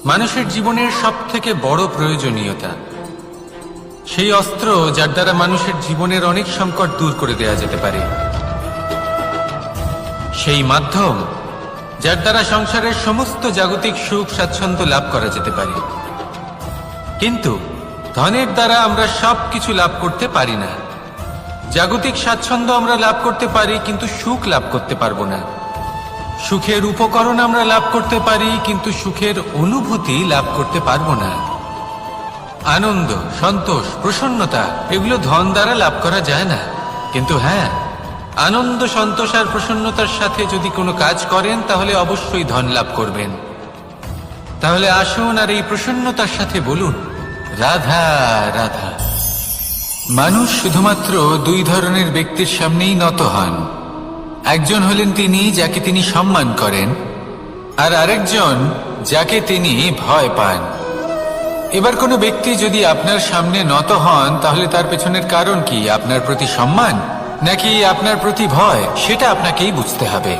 মানুষের জীবনের সবথেকে বড় প্রয়োজনীয়তা, সেই অস্ত্র যার দ্বারা মানুষের জীবনের অনেক সংকট দূর করে দেওয়া যেতে পারে, সেই মাধ্যম যার দ্বারা সংসারের সমস্ত জাগতিক সুখ স্বাচ্ছন্দ্য লাভ করা যেতে পারে। কিন্তু ধনের দ্বারা আমরা সবকিছু লাভ করতে পারি না। জাগতিক স্বাচ্ছন্দ্য আমরা লাভ করতে পারি, কিন্তু সুখ লাভ করতে পারবো না। সুখের উপকরণ আমরা লাভ করতে পারি, কিন্তু সুখের অনুভূতি লাভ করতে পারবো না। আনন্দ, সন্তোষ, প্রসন্নতা এগুলো ধন দ্বারা লাভ করা যায় না। কিন্তু হ্যাঁ, আনন্দ, সন্তোষ আর প্রসন্নতার সাথে যদি কোনো কাজ করেন তাহলে অবশ্যই ধন লাভ করবেন। তাহলে আসুন আর এই প্রসন্নতার সাথে বলুন, রাধা রাধা। মানুষ শুধুমাত্র দুই ধরনের ব্যক্তির সামনেই নত হন। একজন হলেন তিনি যাকে তিনি সম্মান করেন, আর আরেকজন যাকে তিনি ভয় পান। এবার কোনো ব্যক্তি যদি আপনার সামনে নত হন, তাহলে তার পেছনের কারণ কি? আপনার প্রতি সম্মান নাকি আপনার প্রতি ভয়? সেটা আপনাকেই বুঝতে হবে।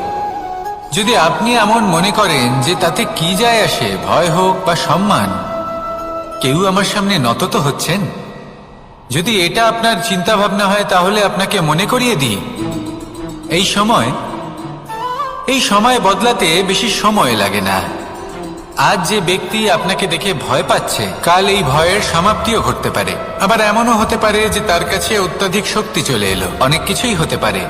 যদি আপনি এমন মনে করেন যে তাতে কি যায় আসে, ভয় হোক বা সম্মান, কেউ আমার সামনে নত তো হচ্ছেন, যদি এটা আপনার চিন্তা ভাবনা হয়, তাহলে আপনাকে মনে করিয়ে দিই, এই সময় বদলাতে বেশি সময় লাগে না। আজ যে ব্যক্তি আপনাকে দেখে ভয় পাচ্ছে, কাল এই ভয়ের সমাপ্তিও ঘটতে পারে। আবার এমনও হতে পারে যে তার কাছে অত্যধিক শক্তি চলে এলো। অনেক কিছুই হতে পারে।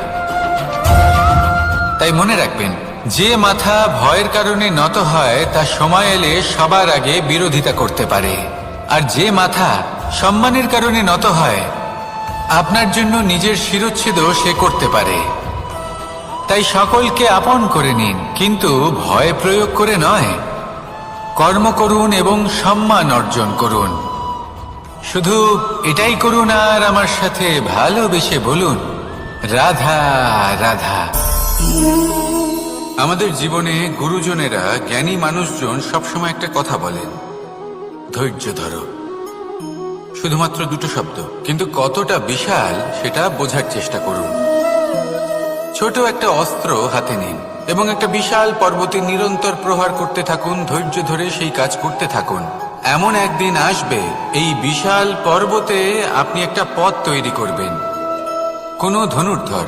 তাই মনে রাখবেন, যে মাথা ভয়ের কারণে নত হয় তা সময় এলে সবার আগে বিরোধিতা করতে পারে, আর যে মাথা সম্মানের কারণে নত হয় আপনার জন্য নিজের শিরচ্ছেদও সে করতে পারে। তাই সকলকে আপন করে নিন, কিন্তু ভয় প্রয়োগ করে নয়। কর্ম করুন এবং সম্মান অর্জন করুন। শুধু এটাই করুন আর আমার সাথে ভালোবেসে বলুন, রাধা রাধা। আমাদের জীবনে গুরুজনেরা, জ্ঞানী মানুষজন সবসময় একটা কথা বলেন, ধৈর্য ধরো। শুধুমাত্র দুটো শব্দ, কিন্তু কতটা বিশাল সেটা বোঝার চেষ্টা করুন। ছোট একটা অস্ত্র হাতে নিন এবং একটা বিশাল পর্বতে নিরন্তর প্রহার করতে থাকুন। ধৈর্য ধরে সেই কাজ করতে থাকুন। এমন একদিন আসবে, এই বিশাল পর্বতে আপনি একটা পথ তৈরি করবেন। কোনো ধনুর্ধর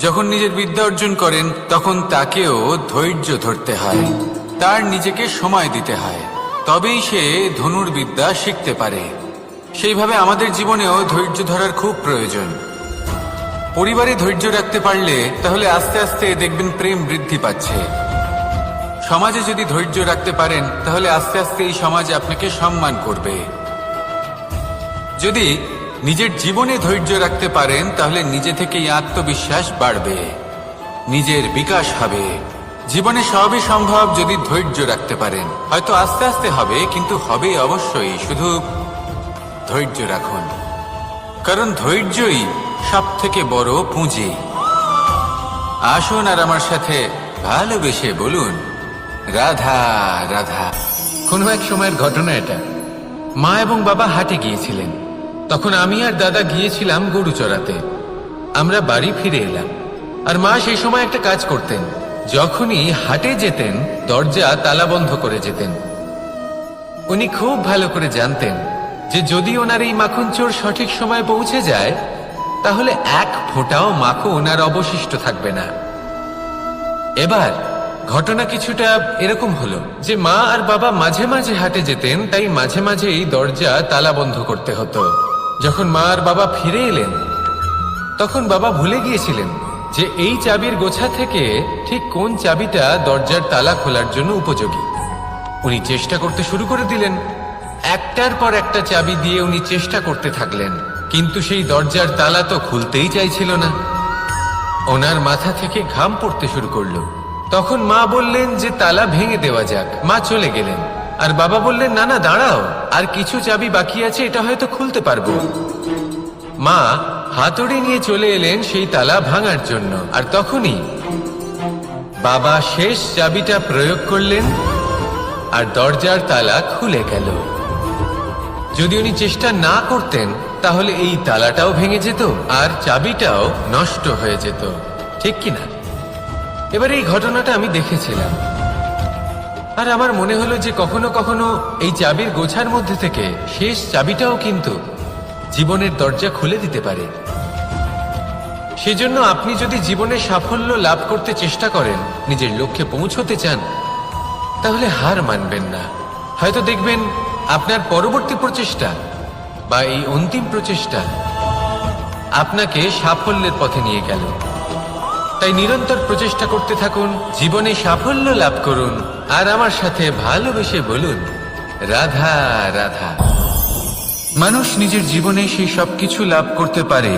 যখন নিজের বিদ্যা অর্জন করেন, তখন তাকেও ধৈর্য ধরতে হয়, তার নিজেকে সময় দিতে হয়, তবেই সে ধনুর্বিদ্যা শিখতে পারে। সেইভাবে আমাদের জীবনেও ধৈর্য ধরার খুব প্রয়োজন। পরিবারে ধৈর্য রাখতে পারলে তাহলে আস্তে আস্তে দেখবেন প্রেম বৃদ্ধি পাচ্ছে। সমাজে যদি ধৈর্য রাখতে পারেন, তাহলে আস্তে আস্তে এই সমাজ আপনাকে সম্মান করবে। যদি নিজের জীবনে ধৈর্য রাখতে পারেন, তাহলে নিজে থেকেই আত্মবিশ্বাস বাড়বে, নিজের বিকাশ হবে। জীবনে সবই সম্ভব যদি ধৈর্য রাখতে পারেন। হয়তো আস্তে আস্তে হবে, কিন্তু হবে অবশ্যই। শুধু ধৈর্য রাখুন, কারণ ধৈর্যই সব থেকে বড় পুঁজি। আসুন আর আমার সাথে ভালোবেসে বলুন, রাধা রাধা। কোনো এক সময়ের ঘটনা এটা। মা এবং বাবা হাটে গিয়েছিলেন। তখন আমি আর দাদা গিয়েছিলাম গরু চড়াতে। আমরা বাড়ি ফিরে এলাম, আর মা সেই সময় একটা কাজ করতেন। যখনই হাটে যেতেন, দরজা তালা বন্ধ করে যেতেন। উনি খুব ভালো করে জানতেন যে যদি ওনার এই মাখন চোর সঠিক সময় পৌঁছে যায়, তাহলে এক ফোঁটাও মাখন আর অবশিষ্ট থাকবে না। এবার ঘটনা কিছুটা এরকম হলো যে মা আর বাবা মাঝে মাঝে হাটে যেতেন, তাই মাঝে মাঝেই দরজা তালা বন্ধ করতে হতো। যখন মা আর বাবা ফিরে এলেন, তখন বাবা ভুলে গিয়েছিলেন যে এই চাবির গোছা থেকে ঠিক কোন চাবিটা দরজার তালা খোলার জন্য উপযোগী। উনি চেষ্টা করতে শুরু করে দিলেন। একটার পর একটা চাবি দিয়ে উনি চেষ্টা করতে থাকলেন, কিন্তু সেই দরজার তালা তো খুলতেই চাইছিল না। ওনার মাথা থেকে ঘাম পড়তে শুরু করলো। তখন মা বললেন যে তালা ভেঙে দেওয়া যাক। মা চলে গেলেন, আর বাবা বললেন, না না দাঁড়াও, আর কিছু চাবি বাকি আছে, এটা হয়তো খুলতে পারবো। মা হাতুড়ি নিয়ে চলে এলেন সেই তালা ভাঙার জন্য, আর তখনই বাবা শেষ চাবিটা প্রয়োগ করলেন, আর দরজার তালা খুলে গেল। যদি উনি চেষ্টা না করতেন, তাহলে এই তালাটাও ভেঙে যেত আর চাবিটাও নষ্ট হয়ে যেত, ঠিক কিনা? এবার এই ঘটনাটা আমি দেখেছিলাম। আর আমার মনে হলো যে কখনো কখনো এই চাবির গোছার মধ্যে থেকে শেষ চাবিটাও কিন্তু জীবনের দরজা খুলে দিতে পারে। সেজন্য আপনি যদি জীবনে সাফল্য লাভ করতে চেষ্টা করেন, নিজের লক্ষ্যে পৌঁছতে চান, তাহলে হার মানবেন না। হয়তো দেখবেন আপনার পরবর্তী প্রচেষ্টা বা এই অন্তিম প্রচেষ্টা আপনাকে সাফল্যের পথে নিয়ে গেল। তাই নিরন্তর প্রচেষ্টা করতে থাকুন, জীবনে সাফল্য লাভ করুন, আর আমার সাথে ভালোবেসে বলুন, রাধা রাধা। মানুষ নিজের জীবনে সেই সবকিছু লাভ করতে পারে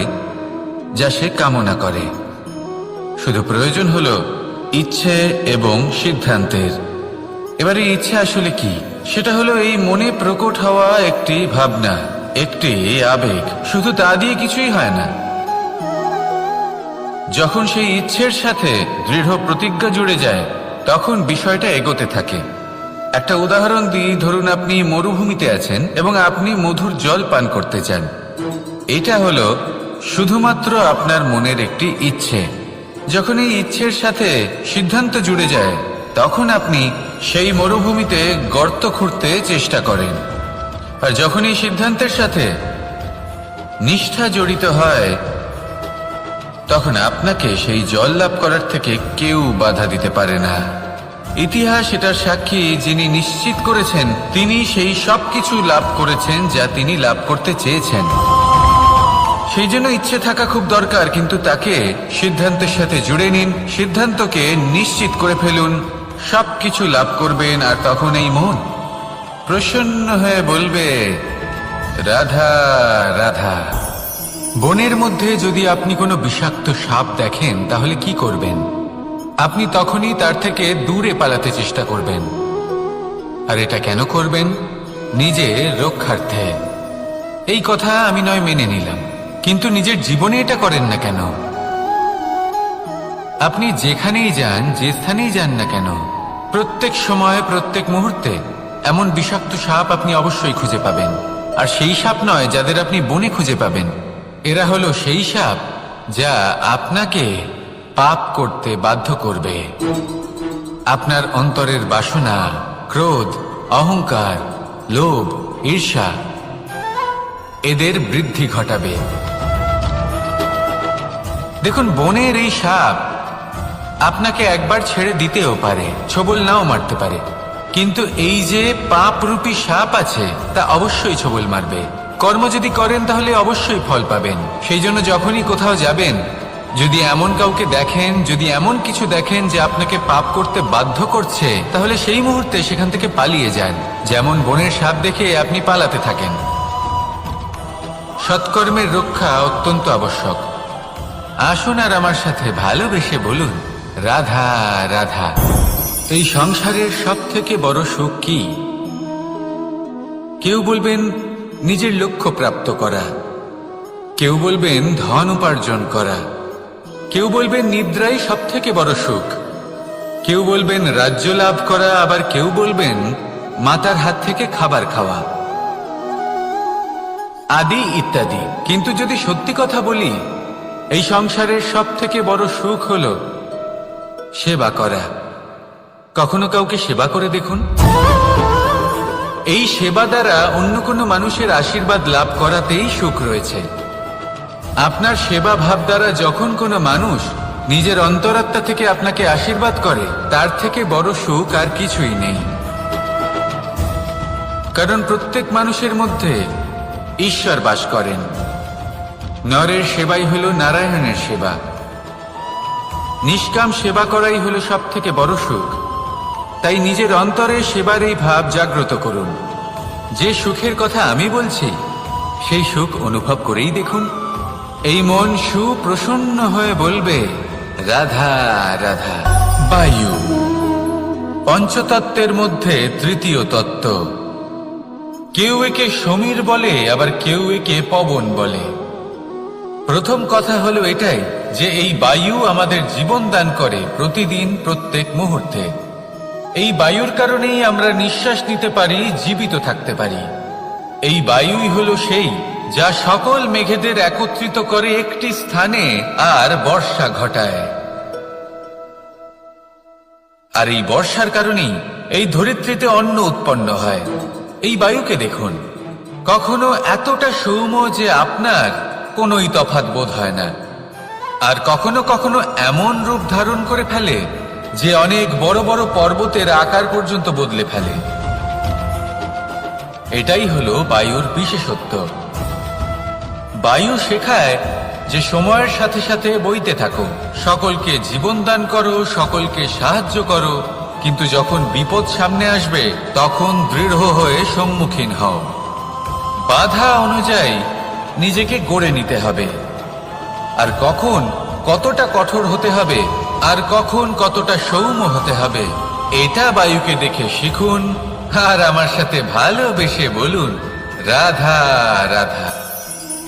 যা সে কামনা করে। শুধু প্রয়োজন হলো ইচ্ছে এবং সিদ্ধান্তের। এবারে ইচ্ছে আসলে কি? সেটা হলো এই মনে প্রকট হওয়া একটি ভাবনা, একটি আবেগ। শুধু তা দিয়ে কিছুই হয় না। যখন সেই ইচ্ছের সাথে দৃঢ় প্রতিজ্ঞা জুড়ে যায়, তখন বিষয়টা এগোতে থাকে। একটা উদাহরণ দিই, ধরুন আপনি মরুভূমিতে আছেন এবং আপনি মধুর জল পান করতে চান। এটা হলো শুধুমাত্র আপনার মনের একটি ইচ্ছে। যখন এই ইচ্ছের সাথে সিদ্ধান্ত জুড়ে যায়, তখন আপনি সেই মরুভূমিতে গর্ত খুঁড়তে চেষ্টা করেন। আর যখন এই সিদ্ধান্তের সাথে নিষ্ঠা জড়িত হয়, তখন আপনাকে সেই জল লাভ করার থেকে কেউ বাধা দিতে পারে না। ইতিহাস এটার সাক্ষী, যিনি নিশ্চিত করেছেন তিনি সেই সব কিছু লাভ করেছেন যা তিনি লাভ করতে চেয়েছেন। সেই জন্য ইচ্ছে থাকা খুব দরকার, কিন্তু তাকে সিদ্ধান্তের সাথে জুড়ে নিন। সিদ্ধান্তকে নিশ্চিত করে ফেলুন, সবকিছু লাভ করবেন। আর তখন এই মন প্রসন্ন হয়ে বলবে, রাধা রাধা। বনের মধ্যে যদি আপনি কোনো বিষাক্ত সাপ দেখেন, তাহলে কি করবেন? আপনি তখনই তার থেকে দূরে পালাতে চেষ্টা করবেন। আর এটা কেন করবেন? নিজের রক্ষার্থে। এই কথা আমি নয় মেনে নিলাম, কিন্তু নিজের জীবনে এটা করেন না কেন? আপনি যেখানেই যান, যে স্থানেই যান না কেন, প্রত্যেক সময় প্রত্যেক মুহূর্তে এমন বিষাক্ত সাপ আপনি অবশ্যই খুঁজে পাবেন। আর সেই সাপ নয় যাদের আপনি বনে খুঁজে পাবেন, এরা হলো সেই সাপ যা আপনাকে পাপ করতে বাধ্য করবে। আপনার অন্তরের বাসনা, ক্রোধ, অহংকার, লোভ, ঈর্ষা এদের বৃদ্ধি ঘটাবে। দেখুন, বনের এই সাপ আপনাকে একবার ছেড়ে দিতেও পারে, ছোবল নাও মারতে পারে, কিন্তু এই যে পাপরূপী সাপ আছে তা অবশ্যই ছোবল মারবে। কর্ম যদি করেন তাহলে অবশ্যই ফল পাবেন। সেই জন্য যখনই কোথাও যাবেন, যদি এমন কাউকে দেখেন, যদি এমন কিছু দেখেন যে আপনাকে পাপ করতে বাধ্য করছে, তাহলে সেই মুহূর্তে সেখান থেকে পালিয়ে যান। যেমন বনের সাপ দেখে আপনি পালাতে থাকেন। সৎকর্মের রক্ষা অত্যন্ত আবশ্যক। আসুন আর আমার সাথে ভালোবেসে বলুন, রাধা রাধা। এই সংসারের সব থেকে বড় সুখ কি? কেউ বলবেন নিজের লক্ষ্য প্রাপ্ত করা, কেউ বলবেন ধন উপার্জন করা, কেউ বলবেন নিদ্রাই সব থেকে বড় সুখ, কেউ বলবেন রাজ্য লাভ করা, আবার কেউ বলবেন মাতার হাত থেকে খাবার খাওয়া, আদি ইত্যাদি। কিন্তু যদি সত্যি কথা বলি, এই সংসারের সব থেকে বড় সুখ হলো সেবা করা। কখনো কাউকে সেবা করে দেখুন। এই সেবা দ্বারা অন্য কোনো মানুষের আশীর্বাদ লাভ করাতেই সুখ রয়েছে। আপনার সেবা ভাব দ্বারা যখন কোনো মানুষ নিজের অন্তরাত্মা থেকে আপনাকে আশীর্বাদ করে, তার থেকে বড় সুখ আর কিছুই নেই। কারণ প্রত্যেক মানুষের মধ্যে ঈশ্বর বাস করেন। নরের সেবাই হলো নারায়ণের সেবা। নিষ্কাম সেবা করাই হলো সব থেকে বড় সুখ। তাই নিজের অন্তরে সেবার এই ভাব জাগ্রত করুন। যে সুখের কথা আমি বলছি, সেই সুখ অনুভব করেই দেখুন। এই মন সুপ্রসন্ন হয়ে বলবে, রাধা রাধা। বায়ু পঞ্চতত্ত্বের মধ্যে তৃতীয় তত্ত্ব। কেউ একে সমীর বলে, আবার কেউ একে পবন বলে। প্রথম কথা হলো এটাই যে এই বায়ু আমাদের জীবন দান করে প্রতিদিন, প্রত্যেক মুহূর্তে। এই বায়ুর কারণেই আমরা নিঃশ্বাস নিতে পারি, জীবিত থাকতে পারি। এই বায়ুই হলো সেই যা সকল মেঘেদের একত্রিত করে একটি স্থানে আর বর্ষা ঘটায়। আর এই বর্ষার কারণেই এই ধরিত্রীতে অন্ন উৎপন্ন হয়। এই বায়ুকে দেখুন, কখনো এতটা সৌম্য যে আপনার কোনোই তফাৎ বোধ হয় না, আর কখনো কখনো এমন রূপ ধারণ করে ফেলে যে অনেক বড় বড় পর্বতের আকার পর্যন্ত বদলে ফেলে। এটাই হলো বায়ুর বিশেষত্ব। বায়ু শেখায় যে সময়ের সাথে সাথে বইতে থাকো, সকলকে জীবন দান করো, সকলকে সাহায্য করো, কিন্তু যখন বিপদ সামনে আসবে তখন দৃঢ় হয়ে সম্মুখীন হও। বাধা অনুযায়ী নিজেকে গড়ে নিতে হবে, আর কখন কতটা কঠোর হতে হবে আর কখন কতটা সৌম্য হতে হবে, এটা বায়ুকে দেখে শিখুন। আর আমার সাথে ভালোবেসে বলুন, রাধা রাধা।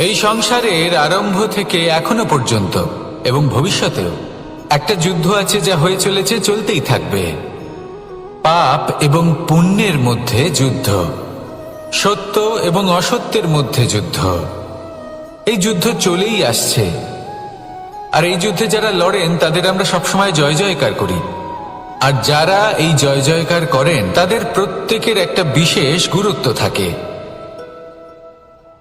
এই সংসারের আরম্ভ থেকে এখনো পর্যন্ত এবং ভবিষ্যতেও একটা যুদ্ধ আছে, যা হয়ে চলেছে, চলতেই থাকবে। পাপ এবং পুণ্যের মধ্যে যুদ্ধ, সত্য এবং অসত্যের মধ্যে যুদ্ধ। এই যুদ্ধ চলেই আসছে, আর এই যুদ্ধে যারা লড়েন তাদের আমরা সবসময় জয় জয়কার করি। আর যারা এই জয় জয়কার করেন তাদের প্রত্যেকের একটা বিশেষ গুরুত্ব থাকে।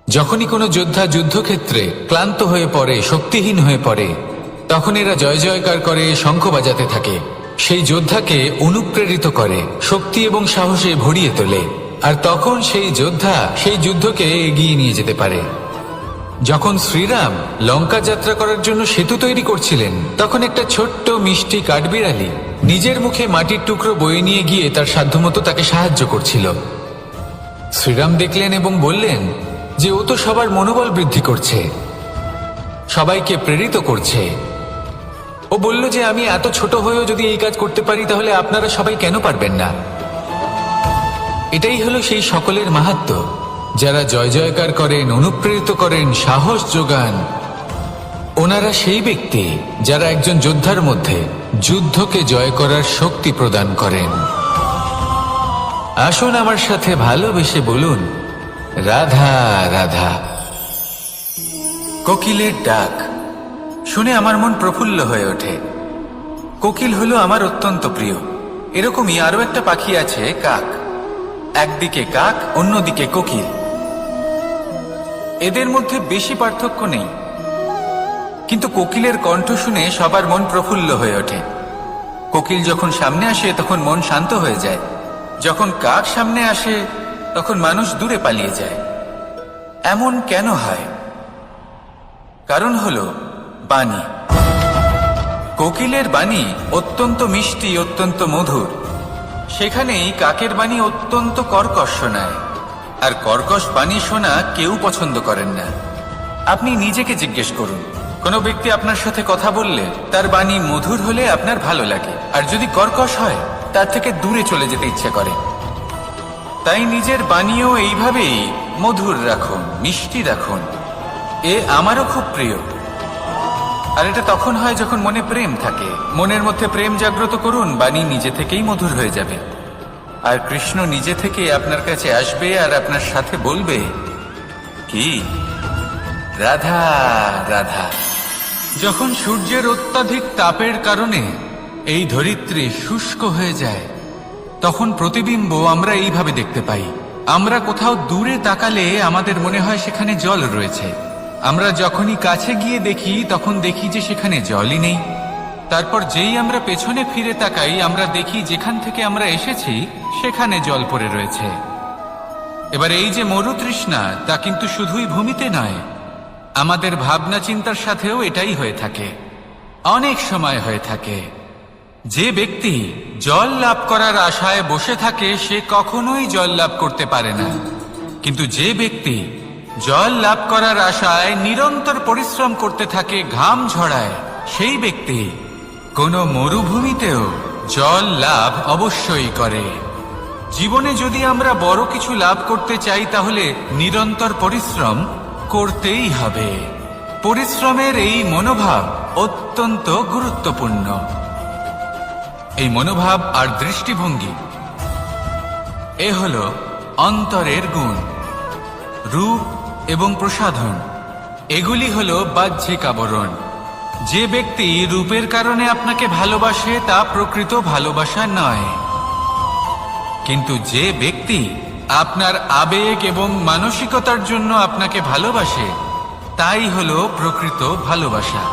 যখনই কোনো যোদ্ধা যুদ্ধক্ষেত্রে ক্লান্ত হয়ে পড়ে, শক্তিহীন হয়ে পড়ে, তখন এরা জয় জয়কার করে, শঙ্খ বাজাতে থাকে, সেই যোদ্ধাকে অনুপ্রেরিত করে, শক্তি এবং সাহসে ভরিয়ে তোলে, আর তখন সেই যোদ্ধা সেই যুদ্ধকে এগিয়ে নিয়ে যেতে পারে। যখন শ্রীরাম লঙ্কা যাত্রা করার জন্য সেতু তৈরি করছিলেন, তখন একটা ছোট্ট মিষ্টি কাঠবিড়ালি নিজের মুখে মাটির টুকরো বয়ে নিয়ে গিয়ে তার সাধ্যমতো তাকে সাহায্য করছিল। শ্রীরাম দেখলেন এবং বললেন যে ও তো সবার মনোবল বৃদ্ধি করছে, সবাইকে প্রেরিত করছে। ও বলল যে আমি এত ছোট হয়েও যদি এই কাজ করতে পারি, তাহলে আপনারা সবাই কেন পারবেন না? এটাই হলো সেই সকলের মাহাত্ম্য, যারা জয় জয়কার করেন, অনুপ্রেরিত করেন, সাহস যোগান। ওনারা সেই ব্যক্তি যারা একজন যোদ্ধার মধ্যে যুদ্ধকে জয় করার শক্তি প্রদান করেন। আসুন আমার সাথে ভালোবেসে বলুন, রাধা রাধা। কোকিলের ডাক শুনে আমার মন প্রফুল্ল হয়ে ওঠে। কোকিল হলো আমার অত্যন্ত প্রিয়। এরকমই আরো একটা পাখি আছে, কাক। একদিকে কাক, অন্যদিকে কোকিল। এদের মধ্যে বেশি পার্থক্য নেই, কিন্তু কোকিলের কণ্ঠ শুনে সবার মন প্রফুল্ল হয়ে ওঠে। কোকিল যখন সামনে আসে তখন মন শান্ত হয়ে যায়, যখন কাক সামনে আসে তখন মানুষ দূরে পালিয়ে যায়। এমন কেন হয়? কারণ হলো বাণী। কোকিলের বাণী অত্যন্ত মিষ্টি, অত্যন্ত মধুর। সেখানেই কাকের বাণী অত্যন্ত কর্কশ শোনায়, আর কর্কশ বাণী শোনা কেউ পছন্দ করেন না। আপনি নিজেকে জিজ্ঞেস করুন, কোনো ব্যক্তি আপনার সাথে কথা বললে তার বাণী মধুর হলে আপনার ভালো লাগে, আর যদি কর্কশ হয় তার থেকে দূরে চলে যেতে ইচ্ছে করে। তাই নিজের বাণীও এইভাবেই মধুর রাখুন, মিষ্টি রাখুন। এ আমারও খুব প্রিয়। আর এটা তখন হয় যখন মনে প্রেম থাকে। মনের মধ্যে প্রেম জাগ্রত করুন, বাণী নিজে থেকেই মধুর হয়ে যাবে। আর কৃষ্ণ নিজে থেকে আপনার কাছে আসবে আর আপনার সাথে বলবে, কি রাধা রাধা। যখন সূর্যের অত্যাধিক তাপের কারণে এই ধরিত্রী শুষ্ক হয়ে যায়, তখন প্রতিবিম্ব আমরা এইভাবে দেখতে পাই। আমরা কোথাও দূরে তাকালে আমাদের মনে হয় সেখানে জল রয়েছে। আমরা যখনই কাছে গিয়ে দেখি তখন দেখি যে সেখানে জলই নেই। তারপর যেই আমরা পেছনে ফিরে তাকাই, আমরা দেখি যেখান থেকে আমরা এসেছি সেখানে জল পড়ে রয়েছে। এবার এই যে মরুতৃষ্ণা, তা কিন্তু শুধুই ভূমিতে নয়, আমাদের ভাবনা চিন্তার সাথেও এটাই হয়ে থাকে, অনেক সময় হয়ে থাকে। যে ব্যক্তি জল লাভ করার আশায় বসে থাকে সে কখনোই জল লাভ করতে পারে না, কিন্তু যে ব্যক্তি জল লাভ করার আশায় নিরন্তর পরিশ্রম করতে থাকে, ঘাম ঝরায়, সেই ব্যক্তি কোনো মরুভূমিতেও জল লাভ অবশ্যই করে। জীবনে যদি আমরা বড় কিছু লাভ করতে চাই তাহলে নিরন্তর পরিশ্রম করতেই হবে। পরিশ্রমের এই মনোভাব অত্যন্ত গুরুত্বপূর্ণ। এই মনোভাব আর দৃষ্টিভঙ্গি এ হলো অন্তরের গুণ। রূপ এবং প্রসাধন এগুলি হলো বাহ্যিক আবরণ, যে ব্যক্তি রূপের কারণে আপনাকে ভালোবাসে তা প্রকৃত ভালোবাসা নয়, কিন্তু যে ব্যক্তি আপনার আবেগ এবং মানসিকতার জন্য আপনাকে ভালোবাসে তাই হলো প্রকৃত ভালোবাসা।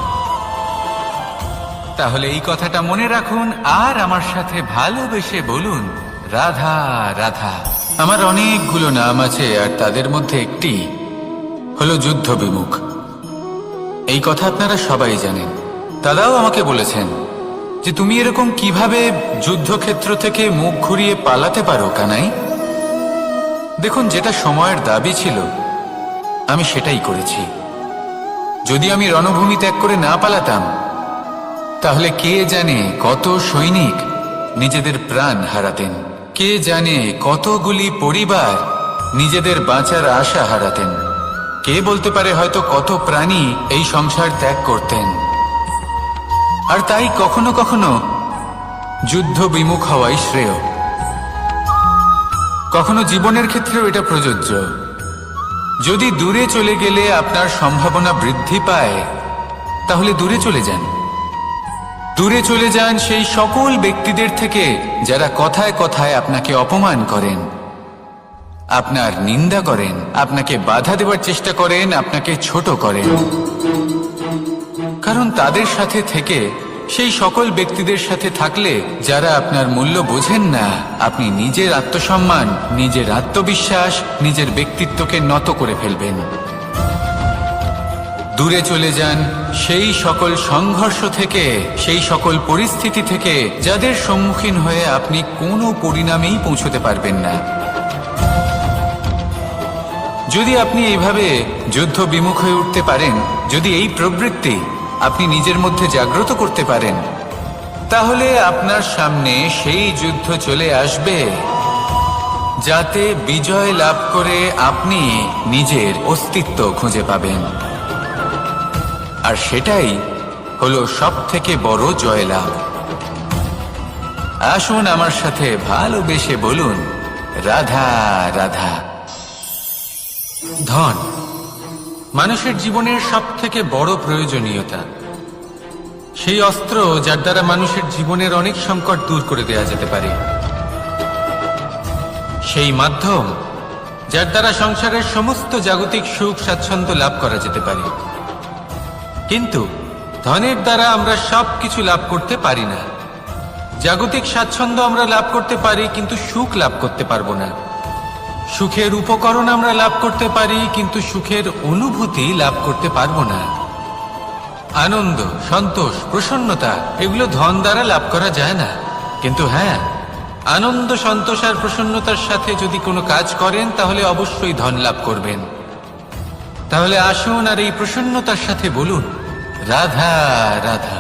তাহলে এই কথাটা মনে রাখুন আর আমার সাথে ভালোবেসে বলুন, রাধা রাধা। আমার অনেকগুলো নাম আছে আর তাদের মধ্যে একটি হলো যুদ্ধ বিমুখ। এই কথা আপনারা সবাই জানেন। দাদাও আমাকে বলেছেন যে তুমি এরকম কিভাবে যুদ্ধক্ষেত্র থেকে মুখ ঘুরিয়ে পালাতে পারো কানাই। দেখুন, যেটা সময়ের দাবি ছিল আমি সেটাই করেছি। যদি আমি রণভূমি ত্যাগ করে না পালাতাম তাহলে কে জানে কত সৈনিক নিজেদের প্রাণ হারাতেন, কে জানে কতগুলি পরিবার নিজেদের বাঁচার আশা হারাতেন, কে বলতে পারে হয়তো কত প্রাণী এই সংসার ত্যাগ করতেন। আর তাই কখনো কখনো যুদ্ধ বিমুখ হওয়াই শ্রেয়। কখনো জীবনের ক্ষেত্রেও এটা প্রযোজ্য। যদি দূরে চলে গেলে আপনার সম্ভাবনা বৃদ্ধি পায় তাহলে দূরে চলে যান। দূরে চলে যান সেই সকল ব্যক্তিদের থেকে যারা কথায় কথায় আপনাকে অপমান করেন, আপনার নিন্দা করেন, আপনাকে বাধা দেওয়ার চেষ্টা করেন, আপনাকে ছোট করেন। কারণ তাদের সাথে থেকে, সেই সকল ব্যক্তিদের সাথে থাকলে যারা আপনার মূল্য বোঝেন না, আপনি নিজের আত্মসম্মান, নিজের আত্মবিশ্বাস, নিজের ব্যক্তিত্বকে নত করে ফেলবেন। দূরে চলে যান সেই সকল সংঘর্ষ থেকে, সেই সকল পরিস্থিতি থেকে যাদের সম্মুখীন হয়ে আপনি কোনো পরিণামেই পৌঁছতে পারবেন না। যদি আপনি এইভাবে যুদ্ধ বিমুখ হয়ে উঠতে পারেন, যদি এই প্রবৃত্তি আপনি নিজের মধ্যে জাগ্রত করতে পারেন, তাহলে আপনার সামনে সেই যুদ্ধ চলে আসবে যাতে বিজয় লাভ করে আপনি নিজের অস্তিত্ব খুঁজে পাবেন। আর সেটাই হলো সবথেকে বড় জয়লাভ। আসুন আমার সাথে ভালোবেসে বলুন, রাধা রাধা। ধন মানুষের জীবনের সবথেকে বড় প্রয়োজনীয়তা, সেই অস্ত্র যার দ্বারা মানুষের জীবনের অনেক সংকট দূর করে দেওয়া যেতে পারে, সেই মাধ্যম যার দ্বারা সংসারের সমস্ত জাগতিক সুখ স্বাচ্ছন্দ্য লাভ করা যেতে পারে। কিন্তু ধনের দ্বারা আমরা সবকিছু লাভ করতে পারি না। জাগতিক স্বাচ্ছন্দ্য আমরা লাভ করতে পারি কিন্তু সুখ লাভ করতে পারবো না। সুখের উপকরণ আমরা লাভ করতে পারি কিন্তু সুখের অনুভূতি লাভ করতে পারবো না। আনন্দ, সন্তোষ, প্রসন্নতা এগুলো ধন দ্বারা লাভ করা যায় না। কিন্তু হ্যাঁ, আনন্দ, সন্তোষ আর প্রসন্নতার সাথে যদি কোনো কাজ করেন তাহলে অবশ্যই ধন লাভ করবেন। তাহলে আসুন আর এই প্রসন্নতার সাথে বলুন, রাধা রাধা।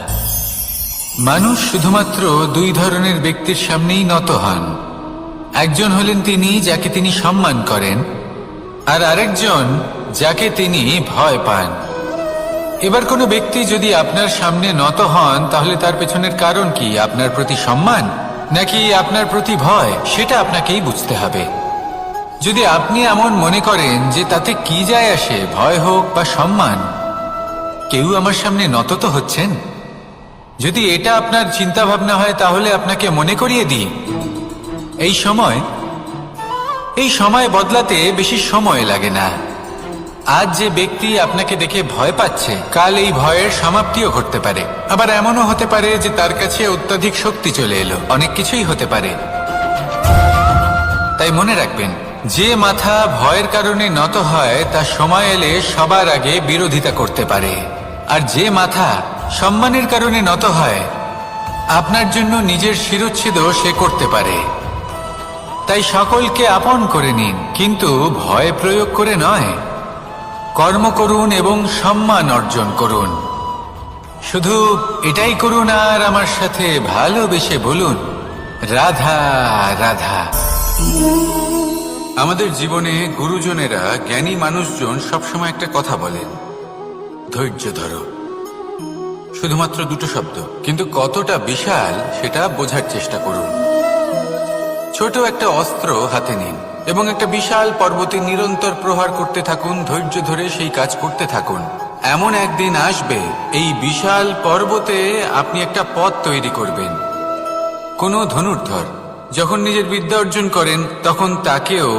মানুষ শুধুমাত্র দুই ধরনের ব্যক্তির সামনেই নত হন। একজন হলেন তিনি যাকে তিনি সম্মান করেন, আর আরেকজন যাকে তিনি ভয় পান। এবার কোনো ব্যক্তি যদি আপনার সামনে নত হন তাহলে তার পেছনের কারণ কি? আপনার প্রতি সম্মান নাকি আপনার প্রতি ভয়? সেটা আপনাকেই বুঝতে হবে। যদি আপনি এমন মনে করেন যে তাতে কি যায় আসে, ভয় হোক বা সম্মান, কেউ আমার সামনে নত তো হচ্ছেন, যদি এটা আপনার চিন্তা ভাবনা হয় তাহলে আপনাকে মনে করিয়ে দিই, এই সময় বদলাতে বেশি সময় লাগে না। আজ যে ব্যক্তি আপনাকে দেখে ভয় পাচ্ছে, কাল এই ভয়ের সমাপ্তিও ঘটতে পারে। আবার এমনও হতে পারে যে তার কাছে অত্যাধিক শক্তি চলে এলো। অনেক কিছুই হতে পারে। তাই মনে রাখবেন, যে মাথা ভয়ের কারণে নত হয় তা সময় এলে সবার আগে বিরোধিতা করতে পারে, আর যে মাথা সম্মানের কারণে নত হয় আপনার জন্য নিজের শিরচ্ছেদও সে করতে পারে। তাই সকলকে আপন করে নিন, কিন্তু ভয় প্রয়োগ করে নয়। কর্ম করুন এবং সম্মান অর্জন করুন। শুধু এটাই করুন আর আমার সাথে ভালোবেসে বলুন, রাধা রাধা। আমাদের জীবনে গুরুজনেরা, জ্ঞানী মানুষজন সবসময় একটা কথা বলেন, ধৈর্য ধরো। শুধুমাত্র দুটো শব্দ, কিন্তু কতটা বিশাল সেটা বোঝার চেষ্টা করুন। ছোট একটা অস্ত্র হাতে নিন এবং একটা বিশাল পর্বতে নিরন্তর প্রহার করতে থাকুন। ধৈর্য ধরে সেই কাজ করতে থাকুন। এমন একদিন আসবে এই বিশাল পর্বতে আপনি একটা পথ তৈরি করবেন। কোনো ধনুর্ধর যখন নিজের বিদ্যা অর্জন করেন তখন তাকেও